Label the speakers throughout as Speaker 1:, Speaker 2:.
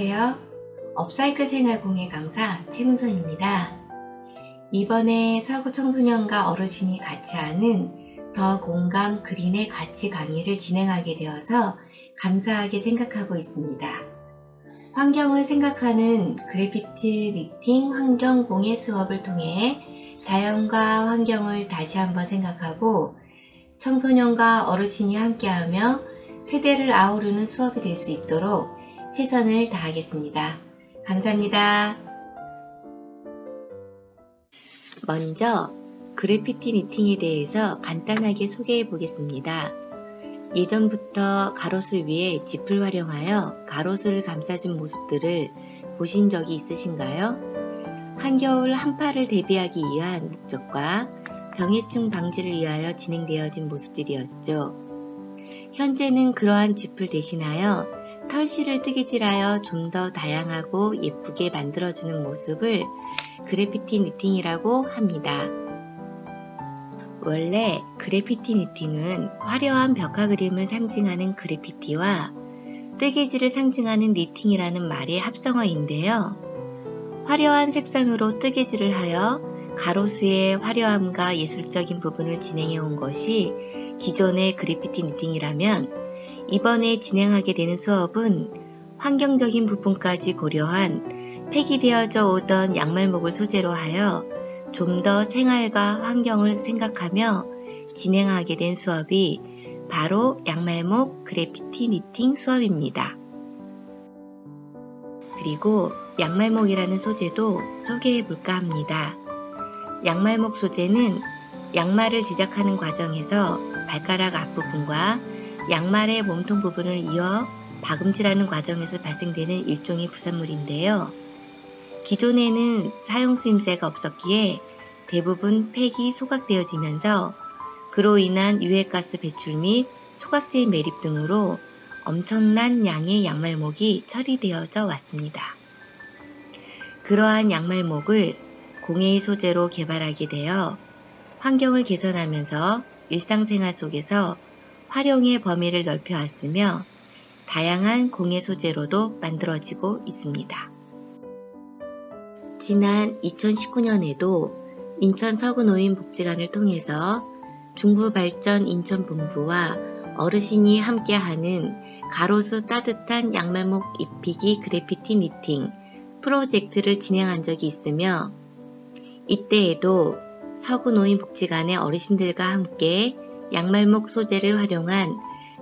Speaker 1: 안녕하세요. 업사이클 생활공예 강사 최문선입니다. 이번에 서구 청소년과 어르신이 같이 하는 더 공감 그린의 가치 강의를 진행하게 되어서 감사하게 생각하고 있습니다. 환경을 생각하는 그래피티 니팅 환경 공예 수업을 통해 자연과 환경을 다시 한번 생각하고 청소년과 어르신이 함께하며 세대를 아우르는 수업이 될 수 있도록 최선을 다하겠습니다. 감사합니다. 먼저 그래피티 니팅에 대해서 간단하게 소개해 보겠습니다. 예전부터 가로수 위에 짚을 활용하여 가로수를 감싸준 모습들을 보신 적이 있으신가요? 한겨울 한파를 대비하기 위한 목적과 병해충 방지를 위하여 진행되어진 모습들이었죠. 현재는 그러한 짚을 대신하여 털실을 뜨개질하여 좀 더 다양하고 예쁘게 만들어주는 모습을 그래피티 니팅이라고 합니다. 원래 그래피티 니팅은 화려한 벽화 그림을 상징하는 그래피티와 뜨개질을 상징하는 니팅이라는 말의 합성어인데요. 화려한 색상으로 뜨개질을 하여 가로수의 화려함과 예술적인 부분을 진행해 온 것이 기존의 그래피티 니팅이라면 이번에 진행하게 되는 수업은 환경적인 부분까지 고려한 폐기되어져 오던 양말목을 소재로 하여 좀 더 생활과 환경을 생각하며 진행하게 된 수업이 바로 양말목 그래피티 니팅 수업입니다. 그리고 양말목이라는 소재도 소개해 볼까 합니다. 양말목 소재는 양말을 제작하는 과정에서 발가락 앞부분과 양말의 몸통 부분을 이어 박음질하는 과정에서 발생되는 일종의 부산물인데요. 기존에는 사용 수임새가 없었기에 대부분 팩이 소각되어지면서 그로 인한 유해가스 배출 및 소각제 매립 등으로 엄청난 양의 양말목이 처리되어져 왔습니다. 그러한 양말목을 공예의 소재로 개발하게 되어 환경을 개선하면서 일상생활 속에서 활용의 범위를 넓혀왔으며 다양한 공예 소재로도 만들어지고 있습니다. 지난 2019년에도 인천 서구노인복지관을 통해서 중부발전 인천본부와 어르신이 함께하는 가로수 따뜻한 양말목 입히기 그래피티 니팅 프로젝트를 진행한 적이 있으며 이때에도 서구노인복지관의 어르신들과 함께 양말목 소재를 활용한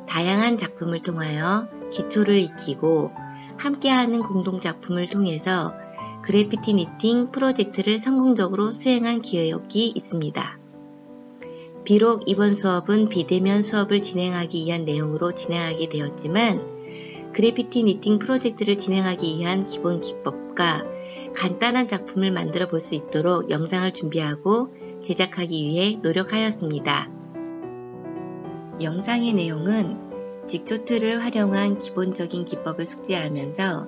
Speaker 1: 다양한 작품을 통하여 기초를 익히고 함께하는 공동작품을 통해서 그래피티 니팅 프로젝트를 성공적으로 수행한 기억이 있습니다. 비록 이번 수업은 비대면 수업을 진행하기 위한 내용으로 진행하게 되었지만 그래피티 니팅 프로젝트를 진행하기 위한 기본 기법과 간단한 작품을 만들어 볼 수 있도록 영상을 준비하고 제작하기 위해 노력하였습니다. 영상의 내용은 직조틀을 활용한 기본적인 기법을 숙지하면서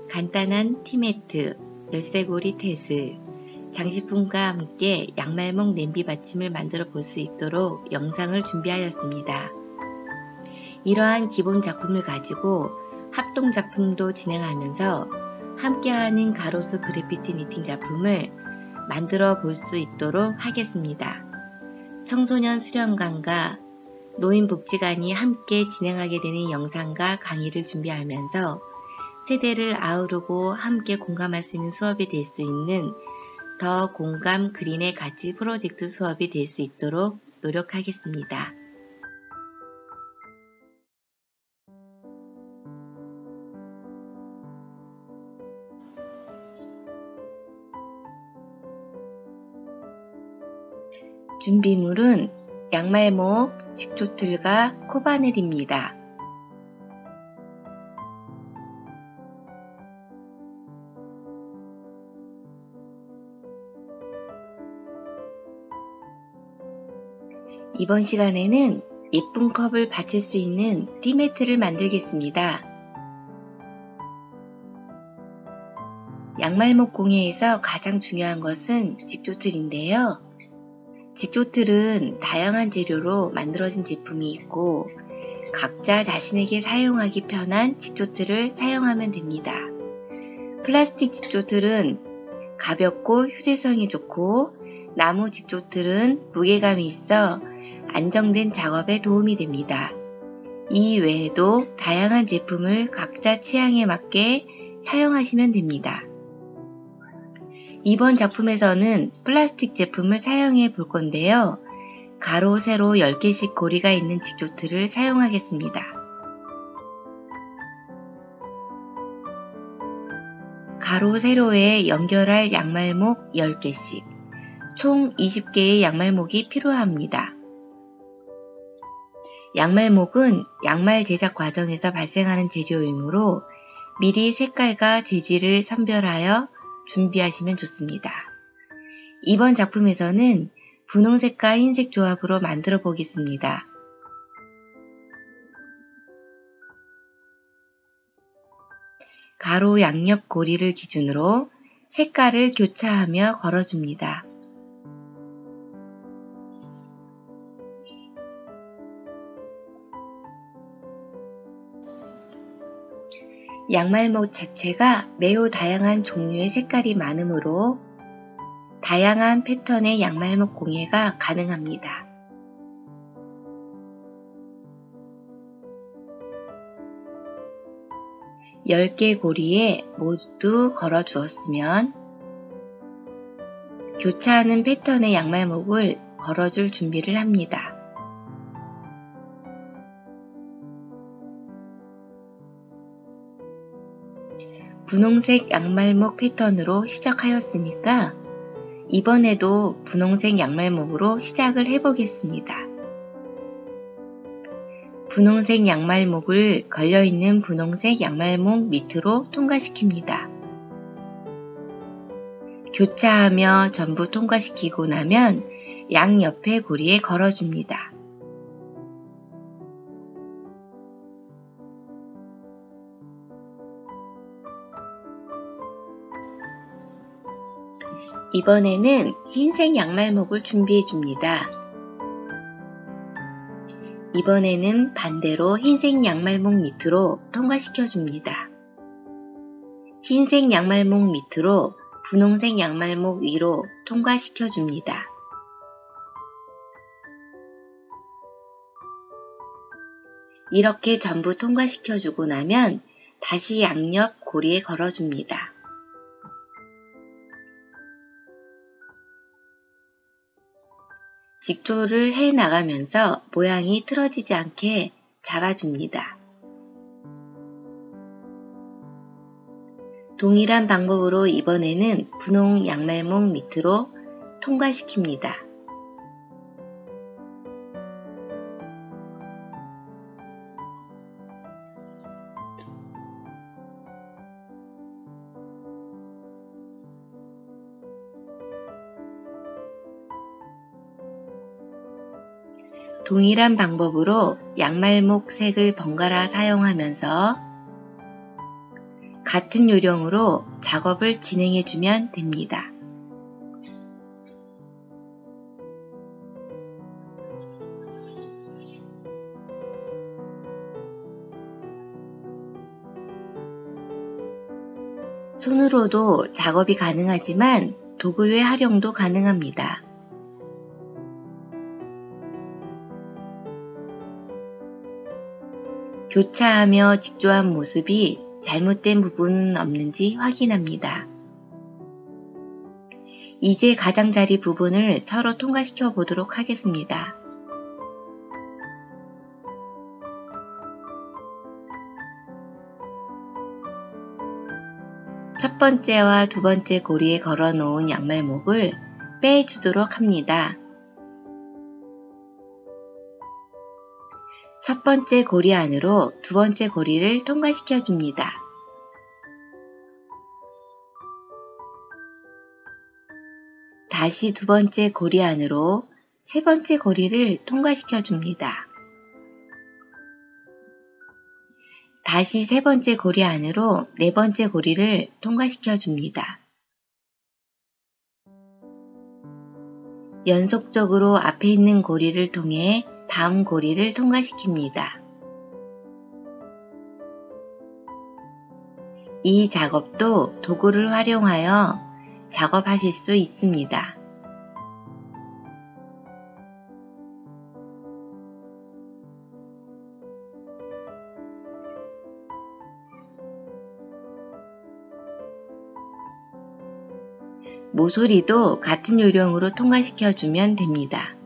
Speaker 1: 간단한 티매트, 열쇠고리 태스, 장식품과 함께 양말목 냄비 받침을 만들어 볼 수 있도록 영상을 준비하였습니다. 이러한 기본 작품을 가지고 합동 작품도 진행하면서 함께하는 가로수 그래피티 니팅 작품을 만들어 볼 수 있도록 하겠습니다. 청소년 수련관과 노인복지관이 함께 진행하게 되는 영상과 강의를 준비하면서 세대를 아우르고 함께 공감할 수 있는 수업이 될 수 있는 더 공감 그린의 가치 프로젝트 수업이 될 수 있도록 노력하겠습니다. 준비물은 양말목, 직조틀과 코바늘입니다. 이번 시간에는 예쁜 컵을 받칠 수 있는 티매트를 만들겠습니다. 양말목 공예에서 가장 중요한 것은 직조틀인데요. 직조틀은 다양한 재료로 만들어진 제품이 있고 각자 자신에게 사용하기 편한 직조틀을 사용하면 됩니다. 플라스틱 직조틀은 가볍고 휴대성이 좋고 나무 직조틀은 무게감이 있어 안정된 작업에 도움이 됩니다. 이 외에도 다양한 제품을 각자 취향에 맞게 사용하시면 됩니다. 이번 작품에서는 플라스틱 제품을 사용해 볼 건데요. 가로, 세로 10개씩 고리가 있는 직조틀을 사용하겠습니다. 가로, 세로에 연결할 양말목 10개씩, 총 20개의 양말목이 필요합니다. 양말목은 양말 제작 과정에서 발생하는 재료이므로 미리 색깔과 재질을 선별하여 준비하시면 좋습니다. 이번 작품에서는 분홍색과 흰색 조합으로 만들어 보겠습니다. 가로 양옆 고리를 기준으로 색깔을 교차하며 걸어줍니다. 양말목 자체가 매우 다양한 종류의 색깔이 많으므로 다양한 패턴의 양말목 공예가 가능합니다. (10개) 고리에 모두 걸어 주었으면 교차하는 패턴의 양말목을 걸어줄 준비를 합니다. 분홍색 양말목 패턴으로 시작하였으니까 이번에도 분홍색 양말목으로 시작을 해보겠습니다. 분홍색 양말목을 걸려있는 분홍색 양말목 밑으로 통과시킵니다. 교차하며 전부 통과시키고 나면 양옆의 고리에 걸어줍니다. 이번에는 흰색 양말목을 준비해 줍니다. 이번에는 반대로 흰색 양말목 밑으로 통과시켜 줍니다. 흰색 양말목 밑으로 분홍색 양말목 위로 통과시켜 줍니다. 이렇게 전부 통과시켜 주고 나면 다시 양옆 고리에 걸어 줍니다. 직조를 해 나가면서 모양이 틀어지지 않게 잡아줍니다. 동일한 방법으로 이번에는 분홍 양말목 밑으로 통과시킵니다. 동일한 방법으로 양말목 색을 번갈아 사용하면서 같은 요령으로 작업을 진행해주면 됩니다. 손으로도 작업이 가능하지만 도구의 활용도 가능합니다. 교차하며 직조한 모습이 잘못된 부분은 없는지 확인합니다. 이제 가장자리 부분을 서로 통과시켜 보도록 하겠습니다. 첫 번째와 두 번째 고리에 걸어 놓은 양말목을 빼주도록 합니다. 첫 번째 고리 안으로 두 번째 고리를 통과시켜 줍니다. 다시 두 번째 고리 안으로 세 번째 고리를 통과시켜 줍니다. 다시 세 번째 고리 안으로 네 번째 고리를 통과시켜 줍니다. 연속적으로 앞에 있는 고리를 통해 다음 고리를 통과시킵니다. 이 작업도 도구를 활용하여 작업하실 수 있습니다. 모서리도 같은 요령으로 통과시켜주면 됩니다.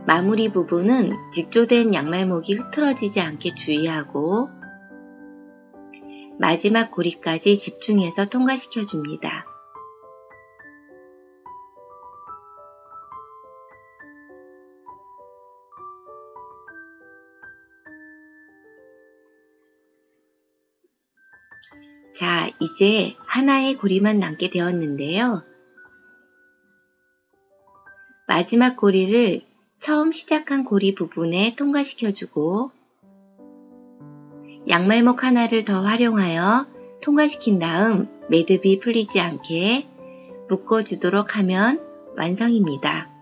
Speaker 1: 마무리 부분은 직조된 양말목이 흐트러지지 않게 주의하고 마지막 고리까지 집중해서 통과시켜 줍니다. 자, 이제 하나의 고리만 남게 되었는데요. 마지막 고리를 처음 시작한 고리 부분에 통과시켜주고 양말목 하나를 더 활용하여 통과시킨 다음 매듭이 풀리지 않게 묶어주도록 하면 완성입니다.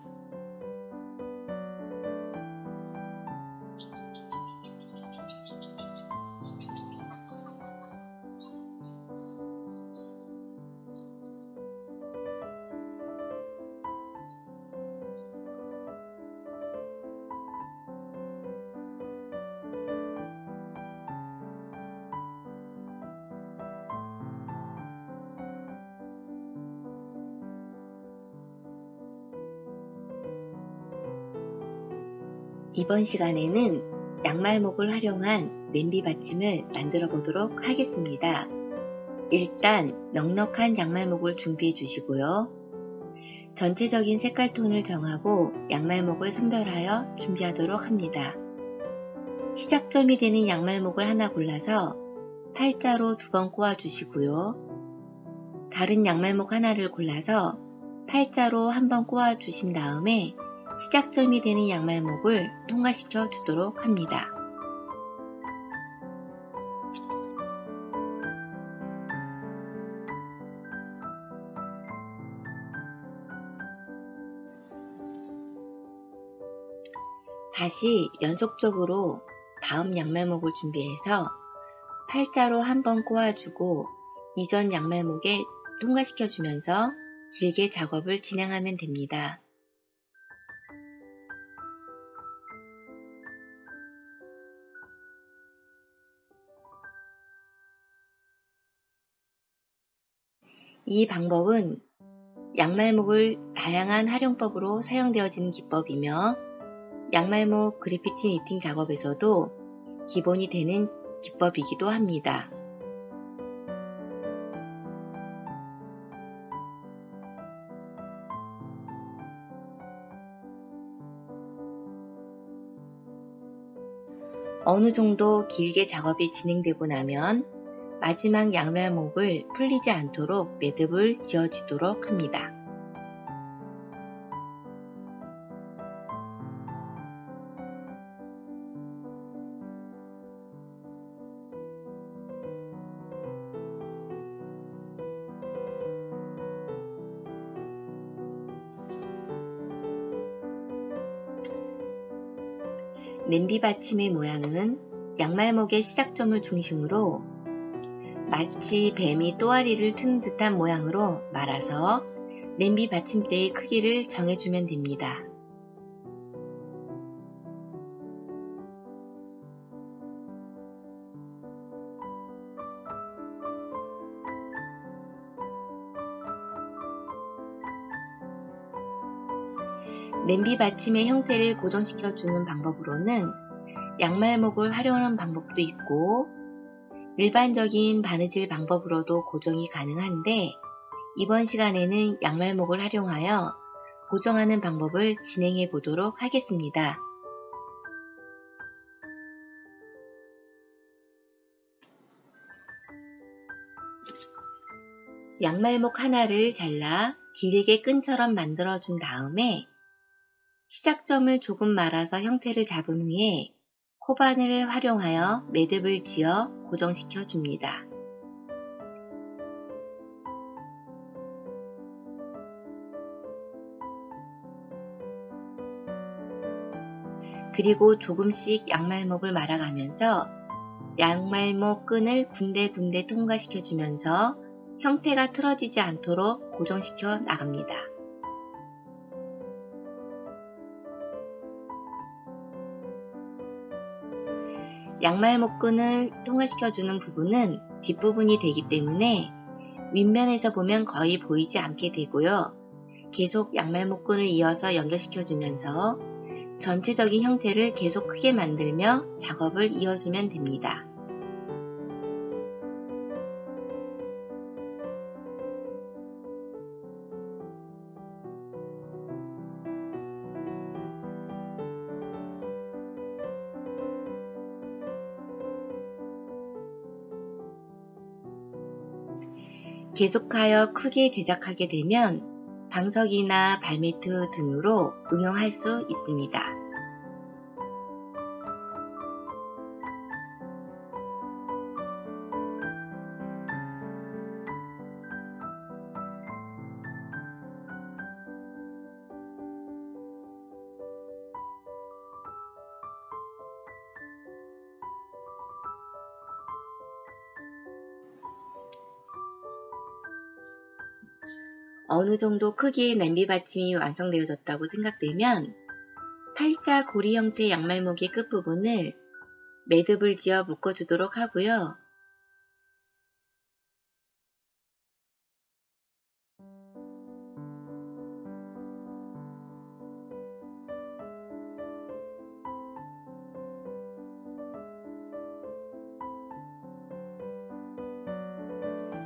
Speaker 1: 이번 시간에는 양말목을 활용한 냄비 받침을 만들어 보도록 하겠습니다. 일단 넉넉한 양말목을 준비해 주시고요. 전체적인 색깔 톤을 정하고 양말목을 선별하여 준비하도록 합니다. 시작점이 되는 양말목을 하나 골라서 팔자로 2번 꼬아 주시고요. 다른 양말목 하나를 골라서 팔자로 1번 꼬아 주신 다음에 시작점이 되는 양말목을 통과시켜 주도록 합니다. 다시 연속적으로 다음 양말목을 준비해서 팔자로 1번 꼬아주고 이전 양말목에 통과시켜 주면서 길게 작업을 진행하면 됩니다. 이 방법은 양말목을 다양한 활용법으로 사용되어지는 기법이며 양말목 그래피티 니팅 작업에서도 기본이 되는 기법이기도 합니다. 어느 정도 길게 작업이 진행되고 나면 마지막 양말목을 풀리지 않도록 매듭을 지어주도록 합니다. 냄비 받침의 모양은 양말목의 시작점을 중심으로 마치 뱀이 또아리를 트는 듯한 모양으로 말아서 냄비 받침대의 크기를 정해주면 됩니다. 냄비 받침의 형태를 고정시켜 주는 방법으로는 양말목을 활용하는 방법도 있고 일반적인 바느질 방법으로도 고정이 가능한데 이번 시간에는 양말목을 활용하여 고정하는 방법을 진행해 보도록 하겠습니다. 양말목 하나를 잘라 길게 끈처럼 만들어 준 다음에 시작점을 조금 말아서 형태를 잡은 후에 코바늘을 활용하여 매듭을 지어 고정시켜 줍니다. 그리고 조금씩 양말목을 말아가면서 양말목 끈을 군데군데 통과시켜 주면서 형태가 틀어지지 않도록 고정시켜 나갑니다. 양말목 끈을 통과시켜주는 부분은 뒷부분이 되기 때문에 윗면에서 보면 거의 보이지 않게 되고요. 계속 양말목 끈을 이어서 연결시켜주면서 전체적인 형태를 계속 크게 만들며 작업을 이어주면 됩니다. 계속하여 크게 제작하게 되면 방석이나 발매트 등으로 응용할 수 있습니다. 어느 정도 크기의 냄비 받침이 완성되어졌다고 생각되면 팔자 고리 형태 양말목의 끝부분을 매듭을 지어 묶어주도록 하고요.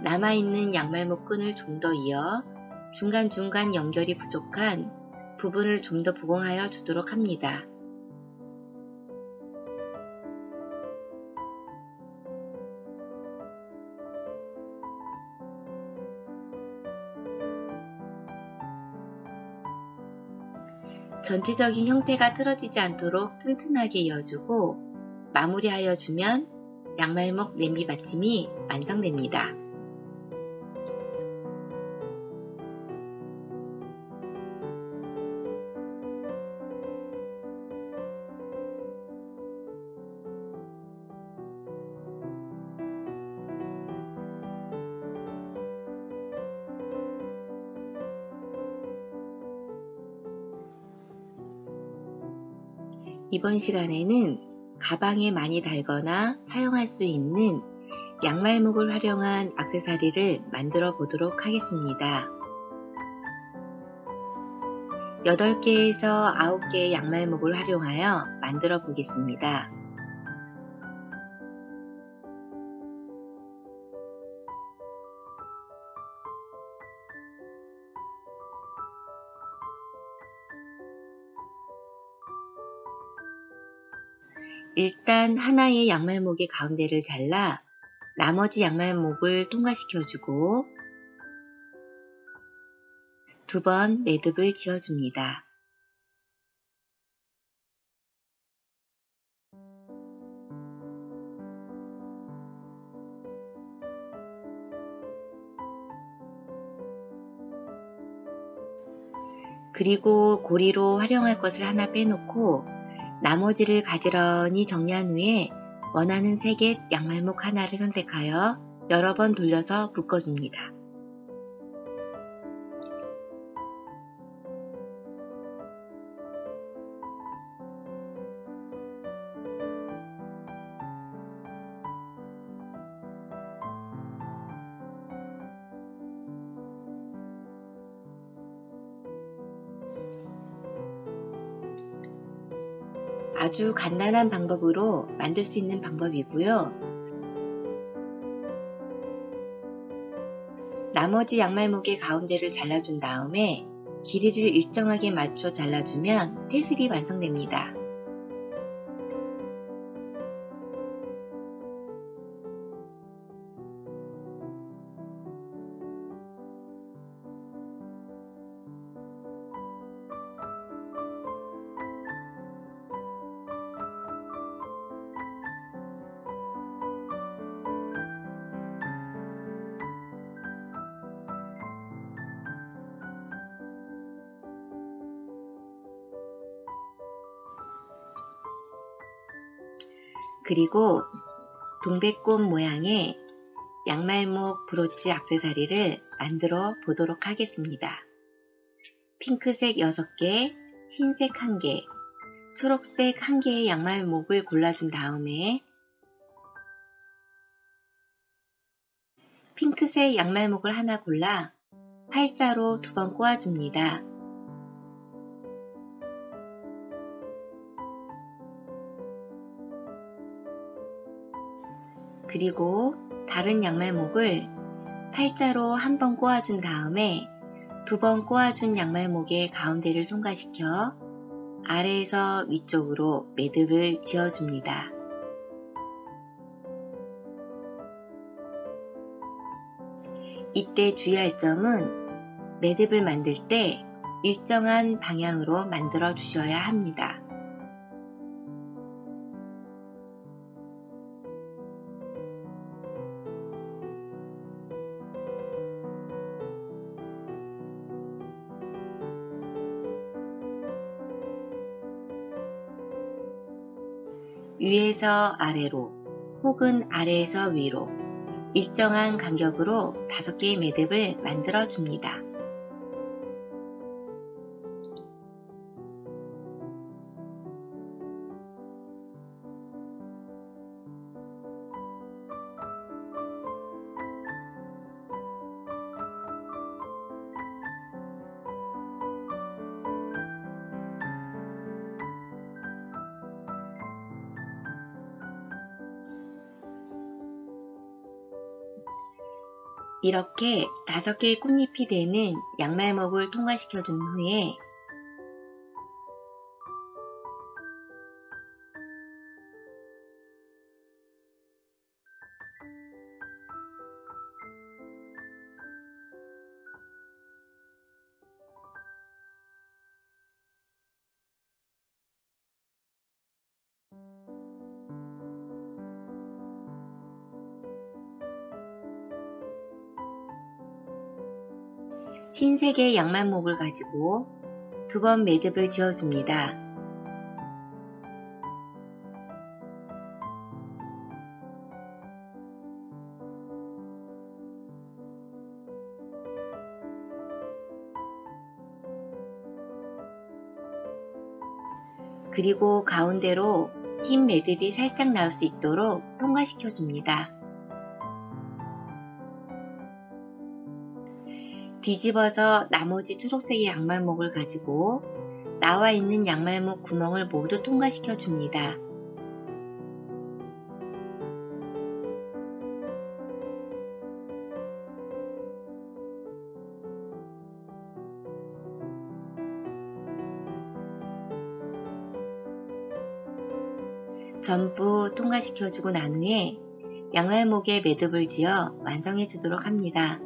Speaker 1: 남아있는 양말목 끈을 좀 더 이어 중간중간 연결이 부족한 부분을 좀 더 보강하여 주도록 합니다. 전체적인 형태가 틀어지지 않도록 튼튼하게 이어주고 마무리하여 주면 양말목 냄비 받침이 완성됩니다. 이번 시간에는 가방에 많이 달거나 사용할 수 있는 양말목을 활용한 액세서리를 만들어 보도록 하겠습니다. 8개에서 9개의 양말목을 활용하여 만들어 보겠습니다. 일단 하나의 양말목의 가운데를 잘라 나머지 양말목을 통과시켜주고 2번 매듭을 지어줍니다. 그리고 고리로 활용할 것을 하나 빼놓고 나머지를 가지런히 정리한 후에 원하는 색의 양말목 하나를 선택하여 여러 번 돌려서 묶어줍니다. 아주 간단한 방법으로 만들 수 있는 방법이고요. 나머지 양말목의 가운데를 잘라준 다음에 길이를 일정하게 맞춰 잘라주면 테슬이 완성됩니다. 그리고 동백꽃 모양의 양말목 브로치 액세서리를 만들어 보도록 하겠습니다. 핑크색 6개, 흰색 1개, 초록색 1개의 양말목을 골라준 다음에 핑크색 양말목을 하나 골라 팔자로 2번 꼬아줍니다. 그리고 다른 양말목을 팔자로 한 번 꼬아준 다음에 2번 꼬아준 양말목의 가운데를 통과시켜 아래에서 위쪽으로 매듭을 지어줍니다. 이때 주의할 점은 매듭을 만들 때 일정한 방향으로 만들어 주셔야 합니다. 위에서 아래로 혹은 아래에서 위로 일정한 간격으로 5개의 매듭을 만들어 줍니다. 이렇게 5개의 꽃잎이 되는 양말목을 통과시켜 준 후에 흰색의 양말목을 가지고 2번 매듭을 지어줍니다. 그리고 가운데로 흰 매듭이 살짝 나올 수 있도록 통과시켜 줍니다. 뒤집어서 나머지 초록색의 양말목을 가지고 나와 있는 양말목 구멍을 모두 통과시켜 줍니다. 전부 통과시켜 주고 난 후에 양말목에 매듭을 지어 완성해 주도록 합니다.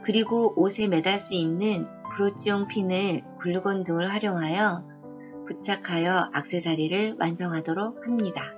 Speaker 1: 그리고 옷에 매달 수 있는 브로치용 핀을 글루건 등을 활용하여 부착하여 액세서리를 완성하도록 합니다.